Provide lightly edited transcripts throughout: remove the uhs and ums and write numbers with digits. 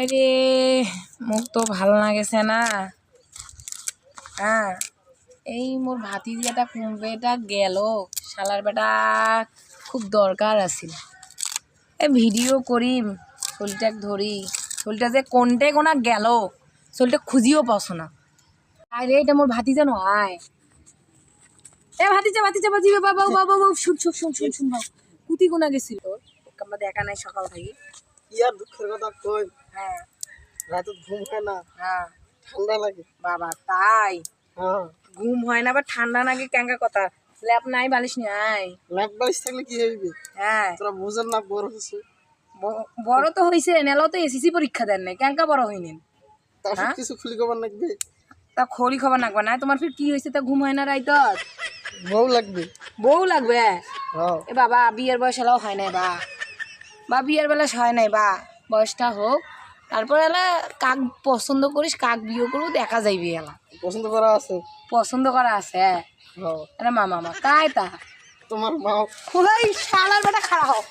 আরে মোক তো ভালো লাগেছে না। হ্যাঁ, এই মোর ভাতিজিয়াটা কোনবেটা গেল, শালার বেটা খুব দরকার আছিল। এ ভিডিও করিম, চুলটাক ধরি, চুলটা যে কোনটে কোনা গেল, চুলটা খুঁজিও পাওছ না। আরে এটা মোর ভাতিজা নয়। এ ভাতিজা ভাতিজা বাজিবে বাবা বাবা বাবা, শুন শুন শুন শুন শুন বাবা, কুতি কোনা গেছিল আমরা দেখা নাই সকাল থেকে। ইয়ার দুঃখের কথা কই, হ্যাঁ রাতে ঘুম হয় না, হ্যাঁ ঠান্ডা লাগে। বাবা তাই হ্যাঁ, ঘুম হয় না, আবার ঠান্ডা নাকি ক্যাঙ্কা কথা। ল্যাপ নাই, বালিশ নাই। ল্যাপ বালিশ থাকলে কি হইবে? হ্যাঁ, তোরা বোঝেন না, বড় হচ্ছে। বড় তো হইছে, নেলাও তো এসিসি পরীক্ষা দেন নাই, ক্যাঙ্কা বড় হইনেন। তার হ্যাঁ, কিছু খুলি খবর লাগবে, তা খড়ি খবর নাকবা না। তোমার ফির কি হয়েছে তা ঘুম হয় না রাইতত? বউ লাগবে। বউ লাগবে? হ্যাঁ, এ বাবা বিয়ের বয়স এলাও হয় নাই বা, বা বিয়ের বেলা হয় নাই বা, বয়সটা হোক তারপর এলা কাক পছন্দ করিস, কাক বিয়ে করবো দেখা যাইবি। এলা পছন্দ করা আছে। পছন্দ করা আছে? হ্যাঁ, এটা মামা মা কায় তা তোমার মা। ওই শালার বেটা খাড়া হোক।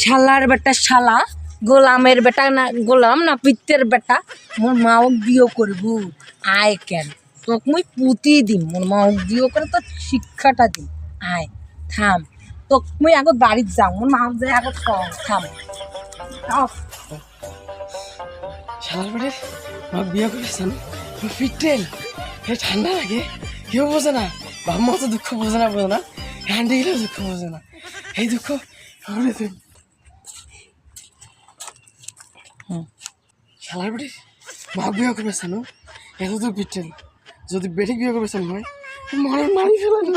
শালার বেটা শালা, গোলামের বেটা না, গোলাম না পিত্তের বেটা, মোর মাও বিয়ে করবো। আয় কেন তোকে মুই পুতি দিম, মোর মাও বিয়ে করে তো শিক্ষাটা দিম। আয় থাম, তোকে মুই আগত বাড়িত যাও, মোর মাও যায় আগত থাম। শালার বেড়ে মা বিয়ে করেছেন, ফিটেল ঠান্ডা লাগে, কেউ বোঝে না। বাপ মা তো দুঃখ বোঝে না, হ্যান্ডি গেলেও দুঃখ বোঝে না। এই দুঃখ শালার বেড়ে মা বিয়ে করেছেন, এত তো ফিটেল। যদি বেটে বিয়ে করেছেন হয়, মারি ফেলানো।